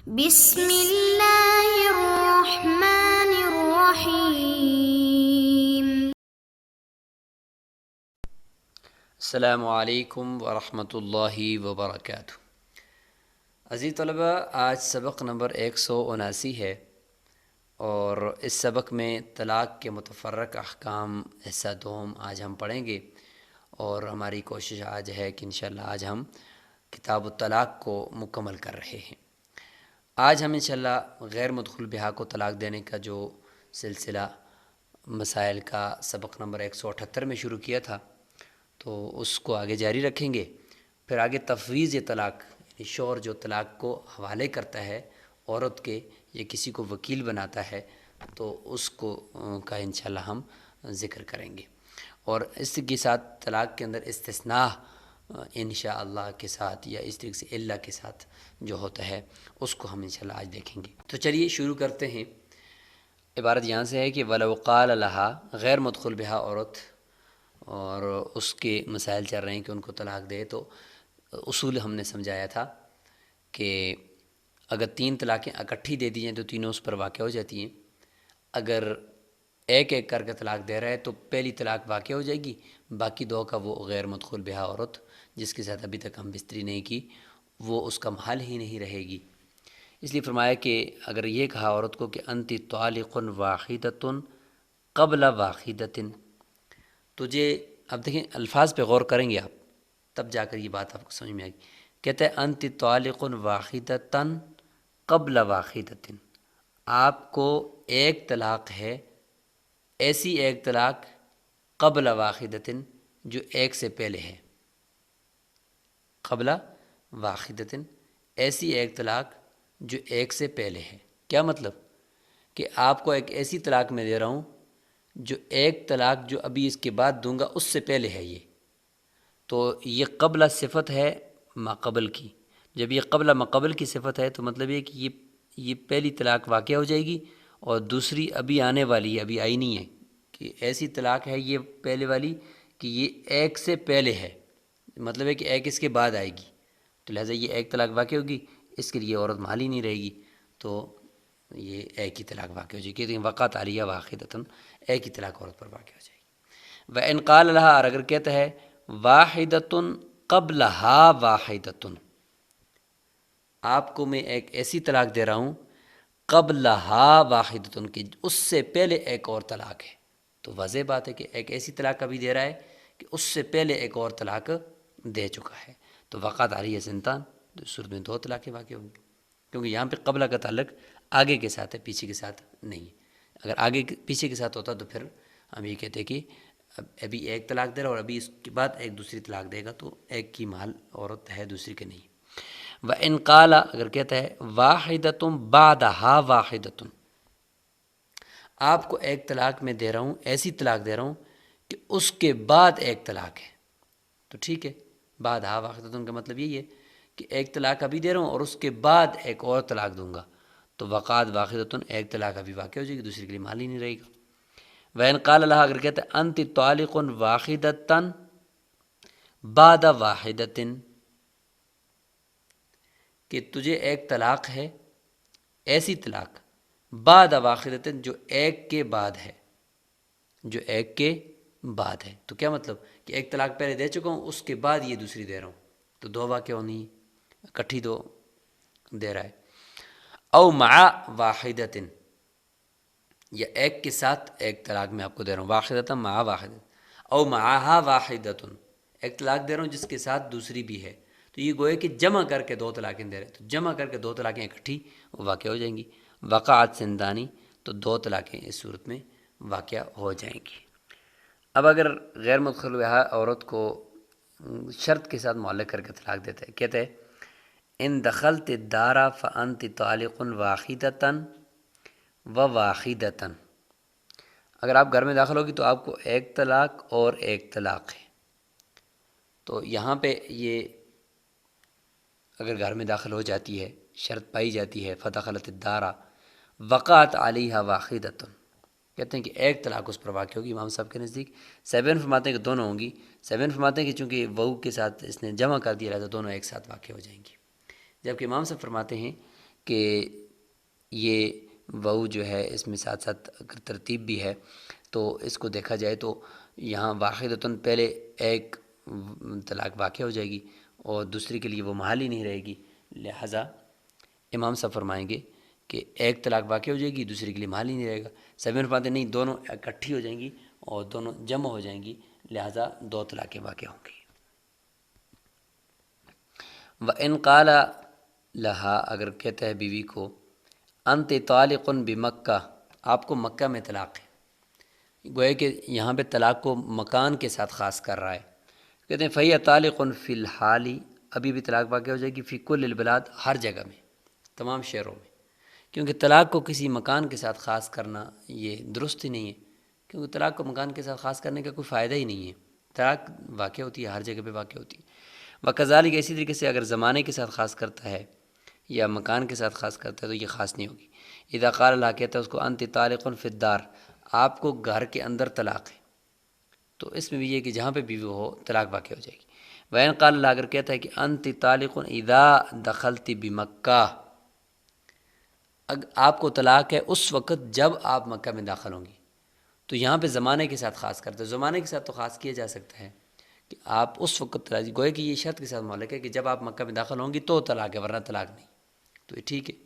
بسم اللہ الرحمن الرحیم۔ السلام علیکم ورحمۃ اللہ وبرکاتہ۔ عزیز طلبہ، آج سبق نمبر 179 ہے اور اس سبق میں طلاق کے متفرق احکام حصہ دوم آج ہم پڑھیں گے، اور ہماری کوشش آج ہے کہ انشاءاللہ آج ہم کتاب الطلاق کو مکمل کر رہے ہیں۔ آج ہم انشاءاللہ غیر مدخول بہا کو طلاق دینے کا جو سلسلہ مسائل کا سبق نمبر 178 میں شروع کیا تھا تو اس کو آگے جاری رکھیں گے۔ پھر آگے تفویض طلاق، یعنی شوہر جو طلاق کو حوالے کرتا ہے عورت کے یا کسی کو وکیل بناتا ہے تو اس کو کا انشاءاللہ ہم ذکر کریں گے، اور اس کے ساتھ طلاق کے اندر استثناء انشاءاللہ کے ساتھ یا اس طریقے سے اللہ کے ساتھ جو ہوتا ہے اس کو ہم انشاءاللہ آج دیکھیں گے۔ تو چلیے شروع کرتے ہیں۔ عبارت یہاں سے ہے کہ وَلَوْ قَالَ لَهَا، غیر مدخول بہا عورت اور اس کے مسائل چل رہے ہیں کہ ان کو طلاق دے، تو اصول ہم نے سمجھایا تھا کہ اگر 3 طلاقیں اکٹھی دے دی جائیں تو تینوں اس پر واقع ہو جاتی ہیں۔ اگر ایک ایک کر کے طلاق دے رہا ہے تو پہلی طلاق واقع ہو جائے گی، باقی 2 کا وہ غیر مدخول بہا عورت جس کے ساتھ ابھی تک ہم بستری نہیں کی وہ اس کا محل ہی نہیں رہے گی۔ اس لیے فرمایا کہ اگر یہ کہا عورت کو کہ انتی طالق واحدۃ قبل واحدۃ، تجھے، اب دیکھیں الفاظ پہ غور کریں گے آپ تب جا کر یہ بات آپ کو سمجھ میں آئے گی۔ کہتا ہے انتی طالق واحدۃ قبل واحدۃ، آپ کو ایک طلاق ہے، ایسی ایک طلاق قبل واحدۃ جو ایک سے پہلے ہے، قبل واحدۃ ایسی ایک طلاق جو ایک سے پہلے ہے۔ کیا مطلب؟ کہ آپ کو ایک ایسی طلاق میں دے رہا ہوں جو ایک طلاق جو ابھی اس کے بعد دوں گا اس سے پہلے ہے۔ یہ تو یہ قبل صفت ہے ما قبل کی۔ جب یہ قبل ما قبل کی صفت ہے تو مطلب یہ کہ یہ پہلی طلاق واقع ہو جائے گی اور دوسری ابھی آنے والی ہے، ابھی آئی نہیں ہے، کہ ایسی طلاق ہے یہ پہلے والی کہ یہ ایک سے پہلے ہے، مطلب ہے کہ ایک اس کے بعد آئے گی، تو لہٰذا یہ ایک طلاق واقع ہوگی، اس کے لیے عورت محل ہی نہیں رہے گی، تو یہ ایک ہی طلاق واقع ہو جائے گی۔ وقعت علیہ واحدۃ، ایک ہی طلاق عورت پر واقع ہو جائے گی۔ وَإِنْ قَالَ لَهَا، اور اگر کہتا ہے واحدۃ قبلہا واحدۃ، آپ کو میں ایک ایسی طلاق دے رہا ہوں قبلہا واحدۃ کہ اس سے پہلے ایک اور طلاق ہے، تو واضح بات ہے کہ ایک ایسی طلاق ابھی دے رہا ہے کہ اس سے پہلے ایک اور طلاق دے چکا ہے، تو وقعت علیہ سنتان، تو اس صورت میں 2 طلاقیں واقع ہوں گی، کیونکہ یہاں پہ قبلہ کا تعلق آگے کے ساتھ ہے، پیچھے کے ساتھ نہیں ہے۔ اگر آگے پیچھے کے ساتھ ہوتا تو پھر ہم یہ کہتے کہ ابھی ایک طلاق دے رہا اور ابھی اس کے بعد ایک دوسری طلاق دے گا، تو ایک کی محل عورت ہے دوسری کے نہیں۔ وَإِنْ قَالَ، اگر کہتا ہے وَاحِدَةٌ بَعْدَهَا وَاحِدَةٌ، آپ کو ایک طلاق میں دے رہا ہوں، ایسی طلاق دے رہا ہوں کہ اس کے بعد ایک طلاق ہے، تو ٹھیک ہے، بعدہا واحدۃ کا مطلب یہی ہے کہ ایک طلاق ابھی دے رہا ہوں اور اس کے بعد ایک اور طلاق دوں گا، تو وقعت واحدۃ ایک طلاق ابھی واقع ہو جائے گی، دوسری کے لیے محل ہی نہیں رہے گا۔ وَإِنْ قَالَ لَهَا، اگر کہتا ہے أَنْتِ طَالِقٌ وَاحِدَةً بَعْدَ وَاحِدَةٍ، کہ تجھے ایک طلاق ہے، ایسی طلاق بعد واحدۃ جو ایک کے بعد ہے، جو ایک کے بعد ہے، تو کیا مطلب کہ ایک طلاق پہلے دے چکا ہوں، اس کے بعد یہ دوسری دے رہا ہوں، تو 2 واقع ہونی ہے، اکٹھی 2 دے رہا ہے۔ او مع واحدۃ، یا ایک کے ساتھ ایک طلاق میں آپ کو دے رہا ہوں، واحدۃ مع واحدۃ، او معہا واحدۃ، ایک طلاق دے رہا ہوں جس کے ساتھ دوسری بھی ہے، تو یہ گوئے کہ جمع کر کے 2 طلاقیں دے رہے ہیں، تو جمع کر کے 2 طلاقیں اکٹھی واقع ہو جائیں گی۔ وقعت سندانی، تو 2 طلاقیں اس صورت میں واقع ہو جائیں گی۔ اب اگر غیر مدخول بہا عورت کو شرط کے ساتھ معلق کر کے طلاق دیتا ہے، کہتے ہیں ان دخلت الدار فانت طالق واحدۃ وواحدۃ، اگر آپ گھر میں داخل ہوگی تو آپ کو ایک طلاق اور ایک طلاق ہے، تو یہاں پہ یہ اگر گھر میں داخل ہو جاتی ہے، شرط پائی جاتی ہے فدخلت الدار وقعت علیہا واحدۃ، کہتے ہیں کہ ایک طلاق اس پر واقع ہوگی۔ امام صاحب کے نزدیک 7 فرماتے ہیں کہ دونوں ہوں گی، 7 فرماتے ہیں کہ چونکہ وہو کے ساتھ اس نے جمع کر دیا لہٰذا دونوں ایک ساتھ واقع ہو جائیں گی، جبکہ امام صاحب فرماتے ہیں کہ یہ وو جو ہے اس میں ساتھ ساتھ اگر ترتیب بھی ہے تو اس کو دیکھا جائے تو یہاں واحدۃ پہلے ایک طلاق واقع ہو جائے گی اور دوسری کے لیے وہ محل ہی نہیں رہے گی، لہٰذا امام صاحب فرمائیں گے کہ ایک طلاق واقع ہو جائے گی، دوسری کے لیے محل ہی نہیں رہے گا۔ سبھی فرماتے نہیں، دونوں اکٹھی ہو جائیں گی اور دونوں جمع ہو جائیں گی، لہٰذا دو طلاقیں واقع ہوں گی۔ وَإِنْ قَالَ لَهَا، اگر کہتا ہے بیوی کو، أَنْتِ طَالِقٌ بِمَکَّہ، آپ کو مکہ میں طلاق ہے، گویا کہ یہاں پہ طلاق کو مکان کے ساتھ خاص کر رہا ہے، کہتے ہیں فَهِيَ طَالِقٌ فِي الْحَالِ، ابھی بھی طلاق واقع ہو جائے گی، فی کل البلاد، ہر جگہ میں، تمام شہروں میں، کیونکہ طلاق کو کسی مکان کے ساتھ خاص کرنا یہ درست ہی نہیں ہے، کیونکہ طلاق کو مکان کے ساتھ خاص کرنے کا کوئی فائدہ ہی نہیں ہے، طلاق واقع ہوتی ہے ہر جگہ پہ واقع ہوتی ہے۔ وکذالک، اسی طریقے سے اگر زمانے کے ساتھ خاص کرتا ہے یا مکان کے ساتھ خاص کرتا ہے تو یہ خاص نہیں ہوگی۔ اذا قال اللہ، کہتا ہے اس کو انت طالق فی الدار، آپ کو گھر کے اندر طلاق ہے، تو اس میں بھی یہ کہ جہاں پہ بیوی ہو طلاق واقع ہو جائے گی۔ وین قال اللہ، اگر کہتا ہے کہ انت طالق اذا دخلت بمکہ، آپ کو طلاق ہے اس وقت جب آپ مکہ میں داخل ہوں گی، تو یہاں پہ زمانے کے ساتھ خاص کرتے ہیں، زمانے کے ساتھ تو خاص کیا جا سکتا ہے کہ آپ اس وقت طلاق، گویا کہ یہ شرط کے ساتھ معلق ہے کہ جب آپ مکہ میں داخل ہوں گی تو طلاق ہے، ورنہ طلاق نہیں، تو یہ ٹھیک ہے۔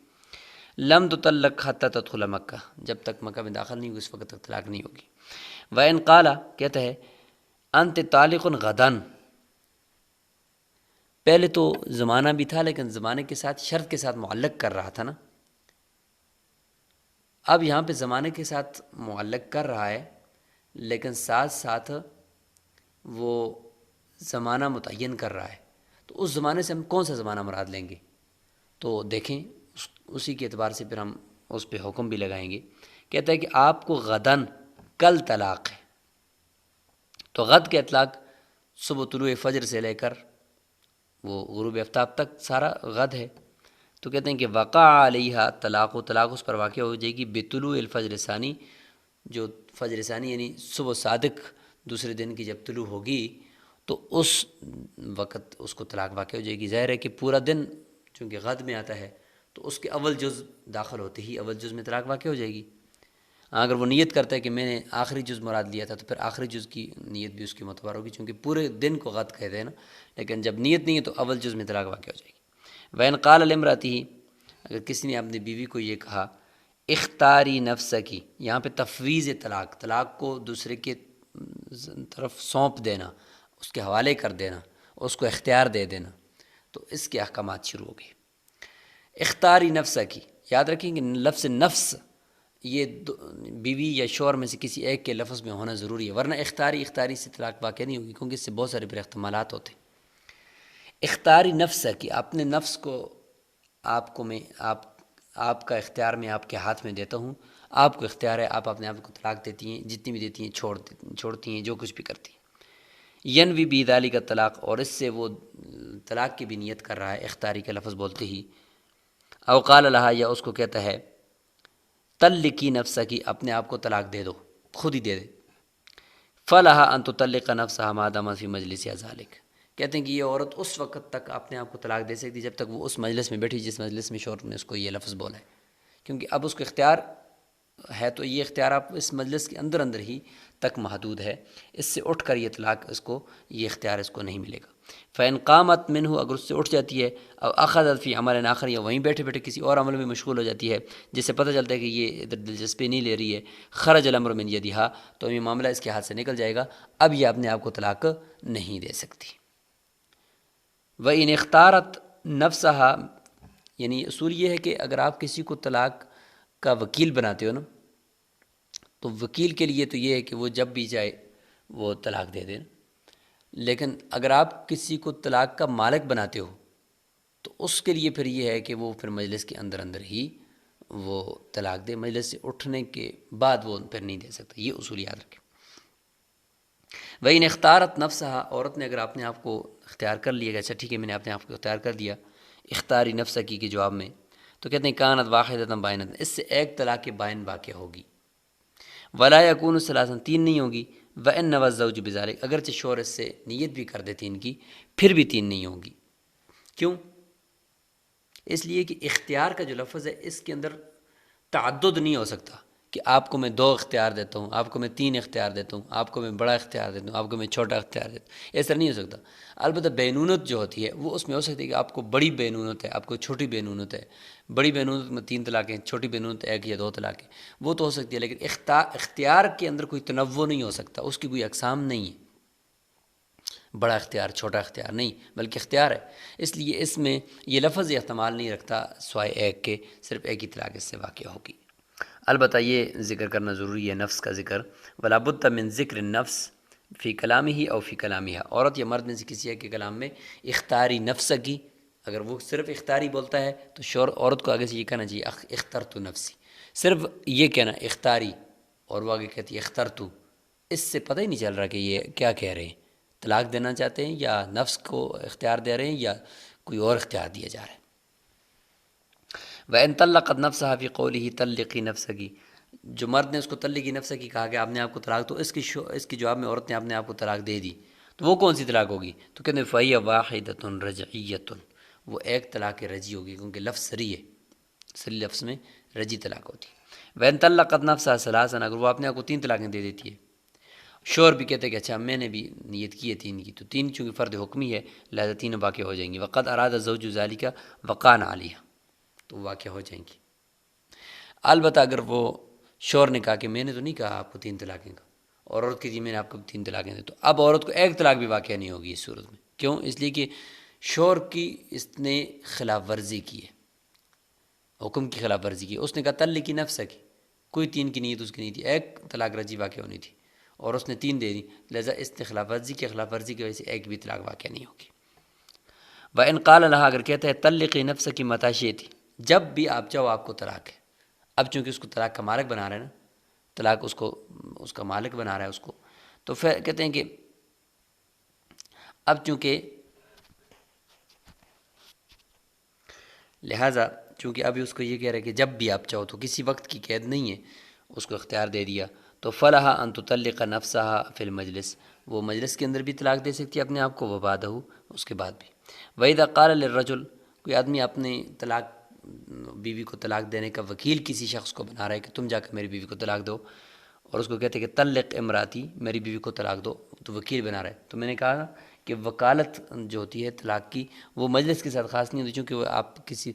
لم تطلق حتی تدخل مکہ، جب تک مکہ میں داخل نہیں ہوگی اس وقت تک طلاق نہیں ہوگی۔ وَإِنْ قَالَ، کہتا ہے انت طالق غدن، پہلے تو زمانہ بھی تھا لیکن زمانے کے ساتھ شرط کے ساتھ معلق کر رہا تھا نا، اب یہاں پہ زمانے کے ساتھ معلق کر رہا ہے لیکن ساتھ ساتھ وہ زمانہ متعین کر رہا ہے، تو اس زمانے سے ہم کون سا زمانہ مراد لیں گے؟ تو دیکھیں اسی کے اعتبار سے پھر ہم اس پہ حکم بھی لگائیں گے۔ کہتا ہے کہ آپ کو غدن، کل طلاق ہے، تو غد کے اطلاق صبح طلوع فجر سے لے کر وہ غروب آفتاب تک سارا غد ہے، تو کہتے ہیں کہ وقع علیہ طلاق، و طلاق اس پر واقع ہو جائے گی بطلوع الفجر ثانی، جو فجر ثانی یعنی صبح صادق دوسرے دن کی جب طلوع ہوگی تو اس وقت اس کو طلاق واقع ہو جائے گی۔ ظاہر ہے کہ پورا دن چونکہ غد میں آتا ہے تو اس کے اول جز داخل ہوتے ہی اول جز میں طلاق واقع ہو جائے گی۔ اگر وہ نیت کرتا ہے کہ میں نے آخری جز مراد لیا تھا تو پھر آخری جز کی نیت بھی اس کی معتبر ہوگی، چونکہ پورے دن کو غد کہتے ہیں نا، لیکن جب نیت نہیں ہے تو اول جز میں طلاق واقع ہو جائے گی۔ وَإِنْ قَالَ لِامْرَأَتِهِ، اگر کسی نے اپنی بیوی کو یہ کہا اختاری نفسکی، یہاں پہ تفویض طلاق، طلاق کو دوسرے کے طرف سونپ دینا، اس کے حوالے کر دینا، اس کو اختیار دے دینا، تو اس کے احکامات شروع ہو گئے۔ اختاری نفسکی، یاد رکھیں کہ لفظ نفس یہ بیوی یا شوہر میں سے کسی ایک کے لفظ میں ہونا ضروری ہے، ورنہ اختاری سے طلاق واقع نہیں ہوگی، کیونکہ اس سے بہت سارے پھر احتمالات ہوتے ہیں۔ اختاری نفسکی، اپنے نفس کو آپ کا اختیار میں آپ کے ہاتھ میں دیتا ہوں، آپ کو اختیار ہے، آپ اپنے آپ کو طلاق دیتی ہیں، جتنی بھی دیتی ہیں چھوڑتی ہیں، جو کچھ بھی کرتی ہیں۔ ینوی بذالک کا طلاق، اور اس سے وہ طلاق کی بھی نیت کر رہا ہے اختاری کا لفظ بولتے ہی۔ او قال لہا، یا اس کو کہتا ہے طلقی نفسکی، اپنے آپ کو طلاق دے دو، خود ہی دے دے۔ فلہا ان تطلق نفسہا ما دامت فی مجلسہا ذالک، کہتے ہیں کہ یہ عورت اس وقت تک اپنے آپ کو طلاق دے سکتی جب تک وہ اس مجلس میں بیٹھی جس مجلس میں شوہر نے اس کو یہ لفظ بولا ہے، کیونکہ اب اس کو اختیار ہے تو یہ اختیار آپ اس مجلس کے اندر ہی تک محدود ہے، اس سے اٹھ کر یہ طلاق اس کو، یہ اختیار اس کو نہیں ملے گا۔ فَإِنْ قَامَتْ مِنْهُ، اگر اس سے اٹھ جاتی ہے، او اخذت فی عمل آخر، یا وہیں بیٹھے بیٹھے کسی اور عمل میں مشغول ہو جاتی ہے جس سے پتہ چلتا ہے کہ یہ ادھر دلچسپی نہیں لے رہی ہے، خرج الامر من یدہا، تو یہ معاملہ اس کے ہاتھ سے نکل جائے گا، اب یہ اپنے آپ کو طلاق نہیں دے سکتی۔ وَإِنْ اخْتَارَتْ نَفْسَهَا، یعنی اصول یہ ہے کہ اگر آپ کسی کو طلاق کا وکیل بناتے ہو نا، تو وکیل کے لیے تو یہ ہے کہ وہ جب بھی چاہے وہ طلاق دے دے، لیکن اگر آپ کسی کو طلاق کا مالک بناتے ہو تو اس کے لیے پھر یہ ہے کہ وہ پھر مجلس کے اندر ہی وہ طلاق دے، مجلس سے اٹھنے کے بعد وہ پھر نہیں دے سکتا، یہ اصول یاد رکھیں۔ وَإِنْ اخْتَارَتْ نَفْسَهَا، عورت نے اگر اپنے آپ کو اختیار کر لیا کہ اچھا ٹھیک ہے میں نے اپنے آپ کو اختیار کر دیا اختاری نفسکی کے جواب میں، تو کہتے ہیں کانت واحدۃ بائنۃ، اس سے ایک طلاق بائن واقع ہوگی۔ ولا یکون ثلاثا، تین نہیں ہوگی۔ وَإِنْ نَوَى الزَّوْجُ بِذَلِكَ، اگرچہ شوہر اس سے نیت بھی کر دے تین کی، پھر بھی تین نہیں ہوگی۔ کیوں؟ اس لیے کہ اختیار کا جو لفظ ہے اس کے اندر تعدد نہیں ہو سکتا کہ آپ کو میں 2 اختیار دیتا ہوں، آپ کو میں 3 اختیار دیتا ہوں، آپ کو میں بڑا اختیار دیتا ہوں، آپ کو میں چھوٹا اختیار دیتا ہوں، ایسا نہیں ہو سکتا۔ البتہ بینونت جو ہوتی ہے وہ اس میں ہو سکتی ہے کہ آپ کو بڑی بینونت ہے، آپ کو چھوٹی بینونت ہے، بڑی بینونت میں 3 طلاقیں، چھوٹی بینونت 1 یا 2 طلاقیں، وہ تو ہو سکتی ہے، لیکن اختیار کے اندر کوئی تنوع نہیں ہو سکتا، اس کی کوئی اقسام نہیں ہے، بڑا اختیار چھوٹا اختیار نہیں، بلکہ اختیار ہے۔ اس لیے اس میں یہ لفظ احتمال نہیں رکھتا سوائے ایک کے، صرف ایک ہی طلاق اس سے واقع ہوگی۔ البتہ یہ ذکر کرنا ضروری ہے نفس کا ذکر، ولا بد من ذکر النفس فی کلامہ او فی کلامہا، عورت یا مرد میں سے کسی ایک کے کلام میں اختاری نفس کی، اگر وہ صرف اختاری بولتا ہے تو عورت کو آگے سے یہ کہنا چاہیے اخترت نفسی، صرف یہ کہنا اختاری، اور وہ آگے کہتی ہے اخترت، اس سے پتہ ہی نہیں چل رہا کہ یہ کیا کہہ رہے ہیں، طلاق دینا چاہتے ہیں یا نفس کو اختیار دے رہے ہیں یا کوئی اور اختیار دیا جا رہا ہے۔ وَإِن طَلَّقَتْ نَفْسَهَا فِي قَوْلِهِ طَلِّقِي نَفْسَكِ، جو مرد نے اس کو طلقی نفس کی کہا کہ آپ نے آپ کو طلاق، تو اس کی جواب میں عورت نے آپ نے آپ کو طلاق دے دی، تو وہ کون سی طلاق ہوگی؟ تو کہتے ہیں فَهِيَ وَاحِدَةٌ رَجْعِيَّةٌ، وہ ایک طلاق رجعی ہوگی، کیونکہ لفظ سری ہے، سری لفظ میں رجعی طلاق ہوتی ہے۔ وَإِن طَلَّقَتْ نَفْسَهَا ثَلَاثًا، اگر وہ اپنے آپ کو 3 طلاقیں دے دیتی ہے، شور بھی کہتے ہیں کہ اچھا میں نے بھی نیت کی ہے 3 کی، تو 3 چونکہ فرد حکمی ہے لہذا 3 واقع ہو جائیں گی، وقد اراد الزوج ذلك وقان علیہ، تو واقع ہو جائیں گی۔ البتہ اگر وہ شور نے کہا کہ میں نے تو نہیں کہا آپ کو 3 طلاقیں کا، اور عورت کی جی میں نے آپ کو 3 طلاقیں دی، تو اب عورت کو 1 طلاق بھی واقع نہیں ہوگی اس صورت میں، کیوں؟ اس لیے کہ شور کی اس نے خلاف ورزی کی ہے، حکم کی خلاف ورزی کی، اس نے کہا طلقی نفس کی، کوئی 3 کی نیت اس کی نہیں تھی، 1 طلاق رجعی واقع ہونی تھی، اور اس نے 3 دے دی، لہذا اس نے خلاف ورزی کی وجہ سے 1 بھی طلاق واقع نہیں ہوگی۔ وَإِن قَالَ لَهَا، اگر کہتا ہے طلقی نفسکی متی شئتی، جب بھی آپ چاہو آپ کو طلاق ہے، اب چونکہ اس کو طلاق کا مالک بنا رہا ہے نا، طلاق اس کا مالک بنا رہا ہے اس کو، تو پھر کہتے ہیں کہ اب چونکہ لہٰذا چونکہ ابھی اس کو یہ کہہ رہا ہے کہ جب بھی آپ چاہو، تو کسی وقت کی قید نہیں ہے، اس کو اختیار دے دیا، تو فَلَهَا أَن تُطَلِّقَ نَفْسَهَا فِي الْمَجْلِسِ، وہ مجلس کے اندر بھی طلاق دے سکتی ہے اپنے آپ کو، وَبَعْدَهُ، اس کے بعد بھی۔ وَإِذَا قَالَ لِلرَّجُلِ، کوئی آدمی اپنے طلاق بیوی کو طلاق دینے کا وکیل کسی شخص کو بنا رہا ہے کہ تم جا کر میری بیوی کو طلاق دو، اور اس کو کہتے ہیں کہ طلق امراتی، میری بیوی کو طلاق دو، تو وکیل بنا رہا ہے، تو میں نے کہا کہ وکالت جو ہوتی ہے طلاق کی وہ مجلس کے ساتھ خاص نہیں ہوتی، چونکہ وہ آپ کسی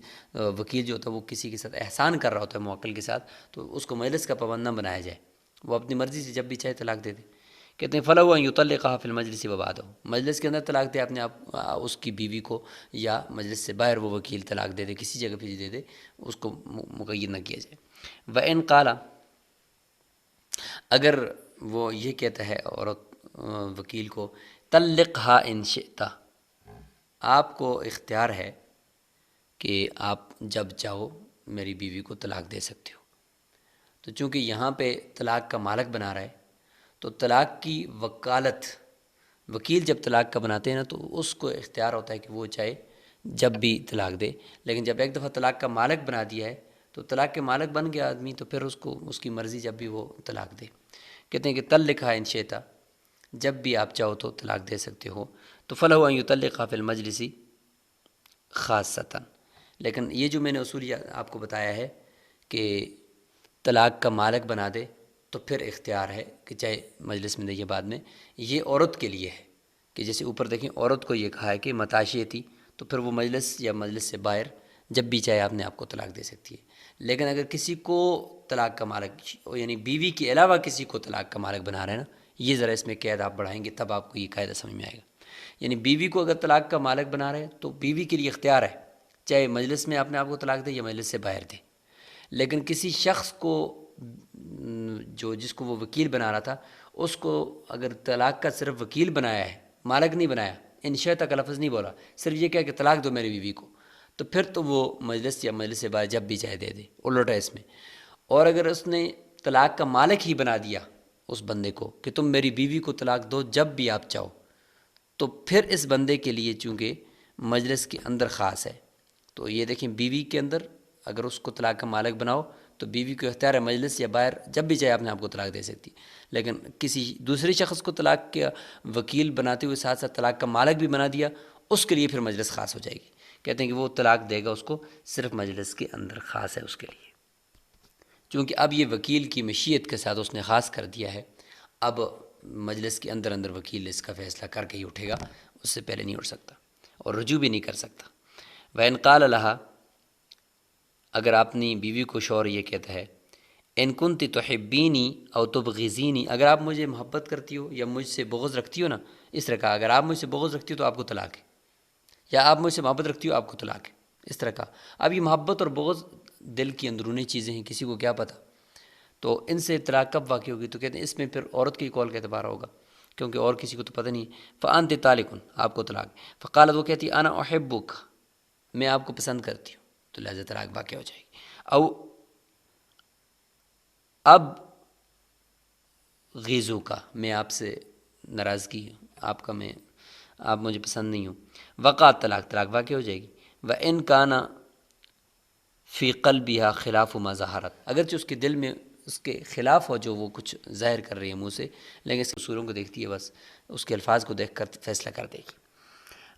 وکیل جو ہوتا ہے وہ کسی کے ساتھ احسان کر رہا ہوتا ہے موکل کے ساتھ، تو اس کو مجلس کا پابند نہ بنایا جائے، وہ اپنی مرضی سے جب بھی چاہے طلاق دے دے۔ کہتے ہیں فَلَهُ أَن يُطَلِّقَهَا فِي الْمَجْلِسِ وَبَعْدَهُ، مجلس کے اندر طلاق دے اپنے آپ اس کی بیوی کو، یا مجلس سے باہر وہ وکیل طلاق دے دے، کسی جگہ پہ دے دے، اس کو مقید نہ کیا جائے۔ وَإِن قَالَ، اگر وہ یہ کہتا ہے عورت وکیل کو طلقها إن شئت، آپ کو اختیار ہے کہ آپ جب چاہو میری بیوی کو طلاق دے سکتے ہو، تو چونکہ یہاں پہ طلاق کا مالک بنا رہا ہے، تو طلاق کی وکالت وکیل جب طلاق کا بناتے ہیں نا، تو اس کو اختیار ہوتا ہے کہ وہ چاہے جب بھی طلاق دے، لیکن جب ایک دفعہ طلاق کا مالک بنا دیا ہے تو طلاق کے مالک بن گیا آدمی، تو پھر اس کو اس کی مرضی جب بھی وہ طلاق دے۔ کہتے ہیں کہ طلقها إن شئت، جب بھی آپ چاہو تو طلاق دے سکتے ہو، تو فَلَهُ أن يطلقها في المجلس خاصةً، لیکن یہ جو میں نے اصول آپ کو بتایا ہے کہ طلاق کا مالک بنا دے تو پھر اختیار ہے کہ چاہے مجلس میں دے یا بعد میں، یہ عورت کے لیے ہے کہ جیسے اوپر دیکھیں عورت کو یہ کہا ہے کہ متاشی تھی، تو پھر وہ مجلس یا مجلس سے باہر جب بھی چاہے آپ نے آپ کو طلاق دے سکتی ہے۔ لیکن اگر کسی کو طلاق کا مالک، یعنی بیوی کے علاوہ کسی کو طلاق کا مالک بنا رہے ہیں نا، یہ ذرا اس میں قید آپ بڑھائیں گے تب آپ کو یہ قاعدہ سمجھ میں آئے گا۔ یعنی بیوی کو اگر طلاق کا مالک بنا رہے ہیں تو بیوی کے لیے اختیار ہے، چاہے مجلس میں اپنے آپ کو طلاق دے یا مجلس سے باہر دے، لیکن کسی شخص کو جس کو وہ وکیل بنا رہا تھا، اس کو اگر طلاق کا صرف وکیل بنایا ہے، مالک نہیں بنایا، ان شئت کا لفظ نہیں بولا، صرف یہ کہا کہ طلاق دو میری بیوی کو، تو پھر تو وہ مجلس یا مجلس سے باہر جب بھی چاہے دے دے، الٹا اس میں۔ اور اگر اس نے طلاق کا مالک ہی بنا دیا اس بندے کو کہ تم میری بیوی کو طلاق دو جب بھی آپ چاہو، تو پھر اس بندے کے لیے چونکہ مجلس کے اندر خاص ہے، تو یہ دیکھیں بیوی کے اندر اگر اس کو طلاق کا مالک بناؤ تو بیوی کو اختیار ہے مجلس یا باہر جب بھی چاہے اپنے آپ کو طلاق دے سکتی، لیکن کسی دوسرے شخص کو طلاق کا وکیل بناتے ہوئے ساتھ ساتھ طلاق کا مالک بھی بنا دیا، اس کے لیے پھر مجلس خاص ہو جائے گی، کہتے ہیں کہ وہ طلاق دے گا اس کو صرف مجلس کے اندر خاص ہے اس کے لیے، چونکہ اب یہ وکیل کی مشیت کے ساتھ اس نے خاص کر دیا ہے، اب مجلس کے اندر اندر وکیل اس کا فیصلہ کر کے ہی اٹھے گا، اس سے پہلے نہیں اٹھ سکتا اور رجوع بھی نہیں کر سکتا۔ وَإِنْ قَالَ لَهَا، اگر اپنی بیوی کو شوہر یہ کہتا ہے، ان کنت تحبینی او تبغضینی، اگر آپ مجھے محبت کرتی ہو یا مجھ سے بغض رکھتی ہو نا، اس طرح کہا، اگر آپ مجھ سے بغض رکھتی ہو تو آپ کو طلاق ہے، یا آپ مجھ سے محبت رکھتی ہو آپ کو طلاق ہے، اس طرح کہا۔ اب یہ محبت اور بغض دل کی اندرونی چیزیں ہیں، کسی کو کیا پتہ، تو ان سے طلاق کب واقع ہوگی؟ تو کہتے ہیں اس میں پھر عورت کی قول کا اعتبار ہوگا، کیونکہ اور کسی کو تو پتہ نہیں ہے۔ فَأَنْتِ طَالِقٌ، آپ کو طلاق ہے۔ فقالت، وہ کہتی انا احبک، میں آپ کو پسند کرتی ہوں، تو لہذا طلاق واقع ہو جائے گی۔ او اب غیزو کا، میں آپ سے ناراضگی ہوں، آپ مجھے پسند نہیں ہوں۔ وقعت طلاق، طلاق واقع ہو جائے گی۔ وَإِنْ كَانَ فی قلبها خلاف ما ظہرت، اگرچہ اس کے دل میں اس کے خلاف ہو جو وہ کچھ ظاہر کر رہی ہے منہ سے، لیکن اس کے اصولوں کو دیکھتی ہے، بس اس کے الفاظ کو دیکھ کر فیصلہ کر دے گی۔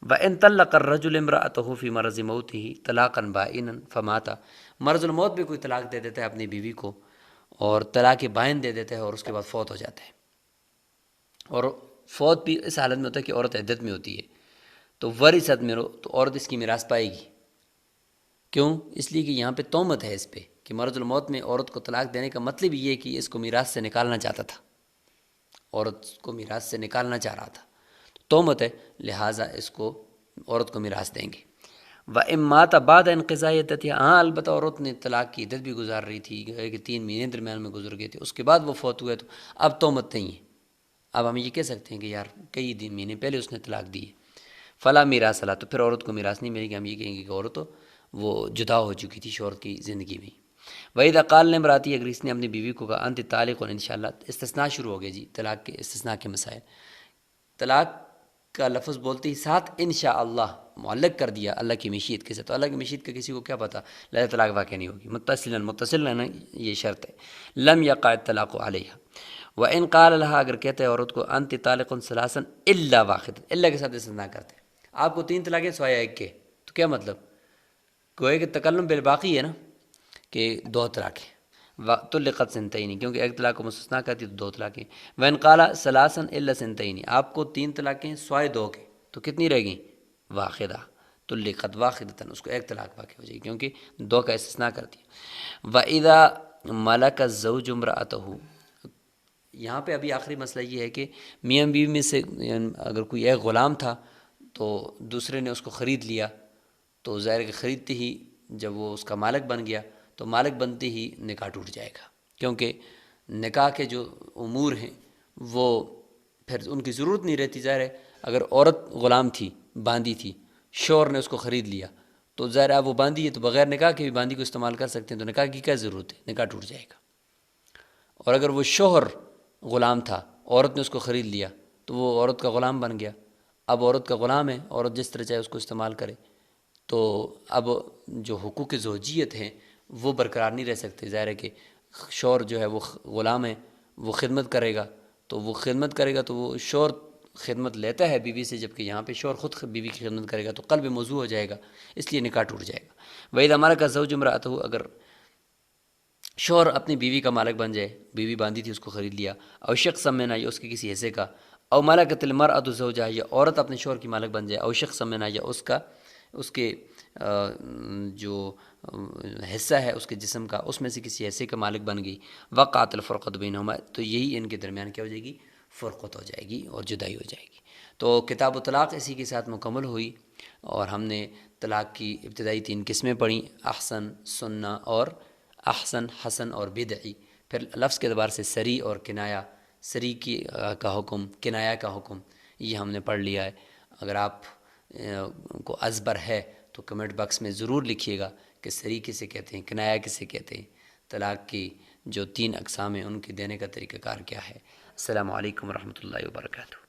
وَإِنْ طَلَّقَ الرَّجُلُ امْرَأَتَهُ فِي مَرَضِ مَوْتِهِ طَلَاقًا بَائِنًا فَمَاتَ، مرض الموت میں کوئی طلاق دے دیتا ہے اپنی بیوی کو اور طلاق بائن دے دیتا ہے اور اس کے بعد فوت ہو جاتا ہے، اور فوت بھی اس حالت میں ہوتا ہے کہ عورت عدت میں ہوتی ہے، تو ورثت میں تو عورت اس کی میراث پائے گی۔ کیوں؟ اس لیے کہ یہاں پہ تہمت ہے اس پہ کہ مرض الموت میں عورت کو طلاق دینے کا مطلب یہ ہے کہ اس کو میراث سے نکالنا چاہتا تھا، عورت کو میراث سے نکالنا چاہ رہا تھا، تہمت ہے، لہٰذا اس کو عورت کو میراث دیں گے۔ وَإِن مَاتَ بَعْدَ انْقِضَاءِ عِدَّتِهَا، ہاں البتہ عورت نے طلاق کی عدت بھی گزار رہی تھی کہ 3 مہینے درمیان میں گزر گئے تھے، اس کے بعد وہ فوت ہوئے، تو اب تہمت نہیں ہے، اب ہم یہ کہہ سکتے ہیں کہ یار کئی مہینے پہلے اس نے طلاق دی ہے، فلا میراث لہا، تو پھر عورت کو میراث نہیں ملے گی، ہم یہ کہیں گے کہ عورت وہ جدا ہو چکی تھی شوہر کی زندگی میں۔ وَإِذَا قَالَ لِامْرَأَتِهِ، اگر اس نے اپنی بیوی کو کہا انت طالق، انشاءاللہ استثناء شروع ہو گئے جی، طلاق کے استثناء کے مسائل، طلاق کا لفظ بولتے ہی ساتھ انشاءاللہ معلق کر دیا اللہ کی مشیت کے ساتھ، تو اللہ کی مشیت کا کسی کو کیا پتہ، لہذا طلاق واقع نہیں ہوگی۔ متصل رہنا یہ شرط ہے، لم یقع الطلاق علیہا۔ وَإِنْ قَالَ لَهَا، اگر کہتا ہے عورت کو انت طالق ثلاثا الا واحدا، الا کے ساتھ استثناء کرتے ہیں، آپ کو 3 طلاقیں سوائے ایک کے، تو کیا مطلب؟ گوئے کہ تکلم بالباقی ہے نا، کہ 2 طلاقیں، طلقت سنتین، کیونکہ ایک طلاق کو مستثنیٰ کرتی تو 2 طلاقیں۔ وَإِنْ قَالَ ثَلَاثًا إِلَّا سِنتَيْنِ، آپ کو 3 طلاقیں سوائے 2 کے، تو کتنی رہ گئیں؟ واحدہ، طلقت واحدۃ، اس کو ایک طلاق واقع ہو جائے گی کیونکہ 2 کا استثناء کر دیا۔ وَإِذَا مَلَكَ الزَّوْجُ امْرَأَتَهُ، یہاں پہ ابھی آخری مسئلہ یہ ہے کہ میاں بیوی میں سے اگر کوئی ایک غلام تھا تو دوسرے نے اس کو خرید لیا، تو ظاہر کہ خریدتے ہی جب وہ اس کا مالک بن گیا تو مالک بنتے ہی نکاح ٹوٹ جائے گا، کیونکہ نکاح کے جو امور ہیں وہ پھر ان کی ضرورت نہیں رہتی۔ ظاہر ہے اگر عورت غلام تھی، باندھی تھی، شوہر نے اس کو خرید لیا، تو ظاہر ہے وہ باندھی ہے تو بغیر نکاح کے بھی باندھی کو استعمال کر سکتے ہیں، تو نکاح کی کیا ضرورت ہے، نکاح ٹوٹ جائے گا۔ اور اگر وہ شوہر غلام تھا، عورت نے اس کو خرید لیا، تو وہ عورت کا غلام بن گیا، اب عورت کا غلام ہے، عورت جس طرح چاہے اس کو استعمال کرے، تو اب جو حقوق زوجیت ہیں وہ برقرار نہیں رہ سکتے۔ ظاہر ہے کہ شوہر جو ہے وہ غلام ہے، وہ خدمت کرے گا، تو وہ شوہر خدمت لیتا ہے بیوی سے، جبکہ یہاں پہ شوہر خود بیوی کی خدمت کرے گا تو قلب موضوع ہو جائے گا، اس لیے نکاح ٹوٹ جائے گا۔ وَإِذَا مَلَكَ الزَّوْجُ امْرَأَتَهُ، اگر شوہر اپنی بیوی کا مالک بن جائے، بیوی باندھی تھی اس کو خرید لیا، او شخصا منہا، یا اس کے کسی حصے کا، او ملکت المرأة زوجہا، یا عورت اپنے شوہر کی مالک بن جائے، او شخصا منہا، یا اس کے جو حصہ ہے اس کے جسم کا، اس میں سے کسی حصے کا مالک بن گئی، وقعت الفرقۃ بینہما، تو یہی ان کے درمیان کیا ہو جائے گی؟ فرقت ہو جائے گی اور جدائی ہو جائے گی۔ تو کتاب و طلاق اسی کے ساتھ مکمل ہوئی، اور ہم نے طلاق کی ابتدائی 3 قسمیں پڑھیں، احسن، سنہ اور احسن، حسن اور بدعی۔ پھر لفظ کے اعتبار سے سری اور کنایا، سری کا حکم، کنایا کا حکم، یہ ہم نے پڑھ لیا ہے۔ اگر آپ کو ازبر ہے تو کمنٹ باکس میں ضرور لکھیے گا کہ سری کسے کہتے ہیں، کنایا کسے کہتے ہیں، طلاق کی جو 3 اقسام ہیں ان کے دینے کا طریقہ کار کیا ہے۔ السلام علیکم ورحمۃ اللہ وبرکاتہ۔